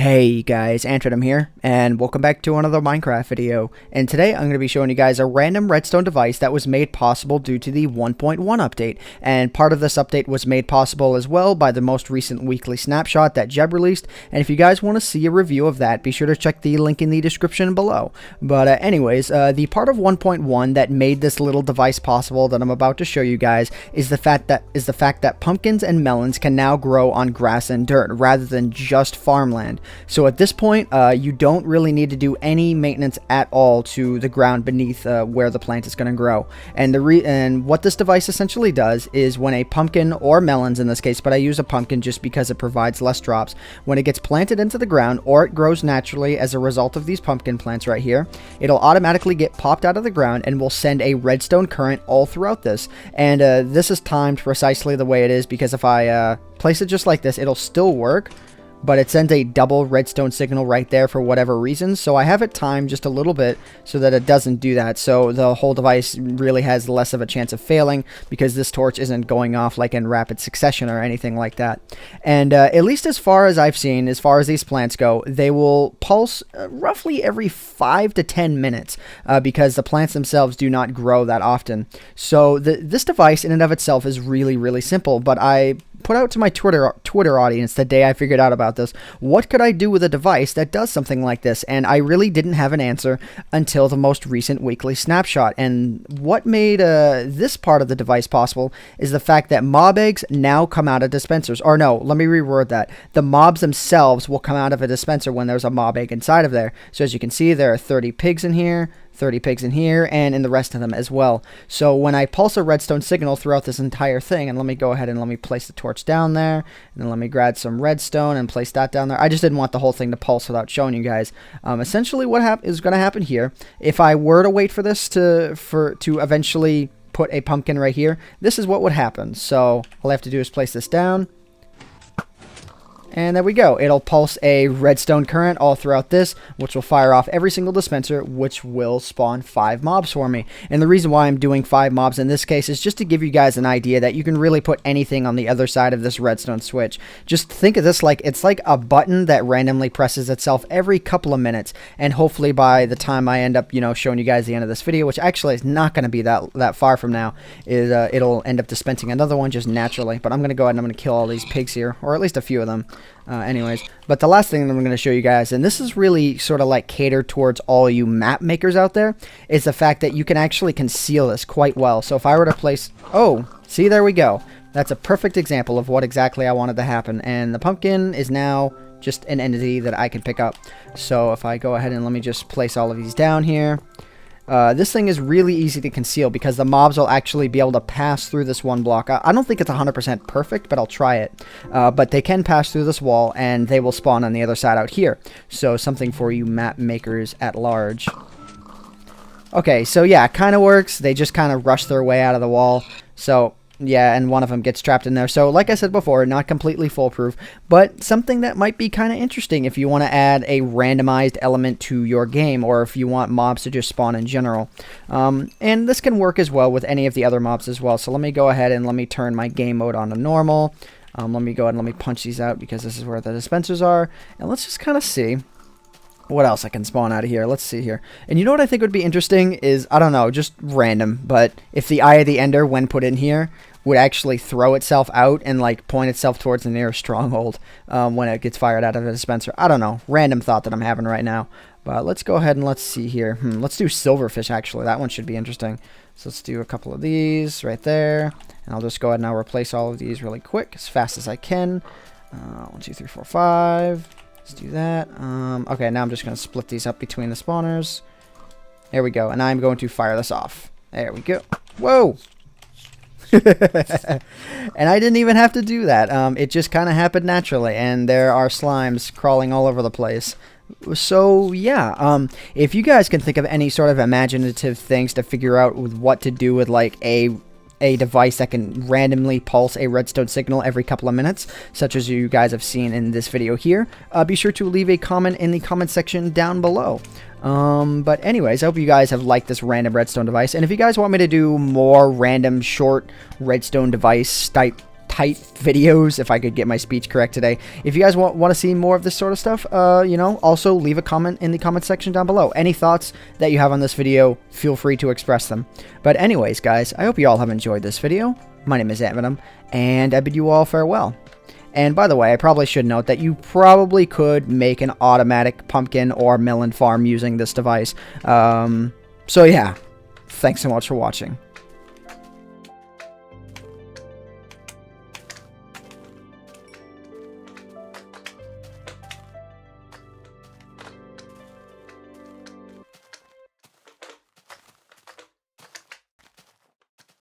Hey guys, AntVenom here, and welcome back to another Minecraft video. And today I'm going to be showing you guys a random redstone device that was made possible due to the 1.1 update. And part of this update was made possible as well by the most recent weekly snapshot that Jeb released. And if you guys want to see a review of that, be sure to check the link in the description below. But anyways, the part of 1.1 that made this little device possible that I'm about to show you guys is the fact that pumpkins and melons can now grow on grass and dirt rather than just farmland. So at this point, you don't really need to do any maintenance at all to the ground beneath where the plant is going to grow. And what this device essentially does is when a pumpkin, or melons in this case, but I use a pumpkin just because it provides less drops, when it gets planted into the ground or it grows naturally as a result of these pumpkin plants right here, it'll automatically get popped out of the ground and will send a redstone current all throughout this. And this is timed precisely the way it is because if I place it just like this, it'll still work, but it sends a double redstone signal right there for whatever reason. So I have it timed just a little bit so that it doesn't do that. So the whole device really has less of a chance of failing because this torch isn't going off like in rapid succession or anything like that. And at least as far as I've seen, as far as these plants go, they will pulse roughly every 5 to 10 minutes because the plants themselves do not grow that often. So this device in and of itself is really, really simple, but I put out to my Twitter audience the day I figured out about this, what could I do with a device that does something like this? And I really didn't have an answer until the most recent weekly snapshot. And what made this part of the device possible is the fact that mob eggs now come out of dispensers. Or no, let me reword that. The mobs themselves will come out of a dispenser when there's a mob egg inside of there. So as you can see, there are 30 pigs in here, 30 pigs in here, and in the rest of them as well. So when I pulse a redstone signal throughout this entire thing, and let me go ahead and let me place the torch down there, and then let me grab some redstone and place that down there. I just didn't want the whole thing to pulse without showing you guys. Essentially what is going to happen here, if I were to wait for this to eventually put a pumpkin right here, this is what would happen. So all I have to do is place this down. And there we go. It'll pulse a redstone current all throughout this, which will fire off every single dispenser, which will spawn 5 mobs for me. And the reason why I'm doing 5 mobs in this case is just to give you guys an idea that you can really put anything on the other side of this redstone switch. Just think of this like it's like a button that randomly presses itself every couple of minutes. And hopefully by the time I end up, showing you guys the end of this video, which actually is not going to be that far from now, is it'll end up dispensing another one just naturally. But I'm going to go ahead and I'm going to kill all these pigs here, or at least a few of them. Anyways, but the last thing that I'm going to show you guys, and this is really sort of like catered towards all you map makers out there, is the fact that you can actually conceal this quite well. So if I were to place, oh, see, there we go. That's a perfect example of what exactly I wanted to happen. And the pumpkin is now just an entity that I can pick up. So if I go ahead and let me just place all of these down here. This thing is really easy to conceal because the mobs will actually be able to pass through this one block. I don't think it's 100% perfect, but I'll try it. But they can pass through this wall, and they will spawn on the other side out here. So something for you map makers at large. Okay, so yeah, it kind of works. They just kind of rush their way out of the wall. So yeah, and one of them gets trapped in there. So like I said before, not completely foolproof, but something that might be kind of interesting if you want to add a randomized element to your game, or if you want mobs to just spawn in general. And this can work as well with any of the other mobs as well. So let me go ahead and let me turn my game mode on to normal. Let me go ahead and let me punch these out because this is where the dispensers are. And let's just kind of see what else I can spawn out of here. Let's see here. And you know what I think would be interesting is, I don't know, just random, but if the Eye of the Ender, when put in here, would actually throw itself out and like point itself towards the nearest stronghold when it gets fired out of a dispenser. I don't know. Random thought that I'm having right now. But let's go ahead and let's see here. Let's do silverfish, actually. That one should be interesting. So let's do a couple of these right there. And I'll just go ahead and I'll replace all of these really quick, as fast as I can. 1, 2, 3, 4, 5. Let's do that. Okay, now I'm just going to split these up between the spawners. There we go. And I'm going to fire this off. There we go. Whoa! And I didn't even have to do that. It just kind of happened naturally, and there are slimes crawling all over the place. So yeah, if you guys can think of any sort of imaginative things to figure out with what to do with like a device that can randomly pulse a redstone signal every couple of minutes, such as you guys have seen in this video here, be sure to leave a comment in the comment section down below. But anyways, I hope you guys have liked this random redstone device, and if you guys want me to do more random short redstone device type tight videos, if I could get my speech correct today. If you guys want to see more of this sort of stuff, you know, also leave a comment in the comment section down below. Any thoughts that you have on this video, feel free to express them. But anyways, guys, I hope you all have enjoyed this video. My name is AntVenom, and I bid you all farewell. And by the way, I probably should note that you probably could make an automatic pumpkin or melon farm using this device. So yeah, thanks so much for watching.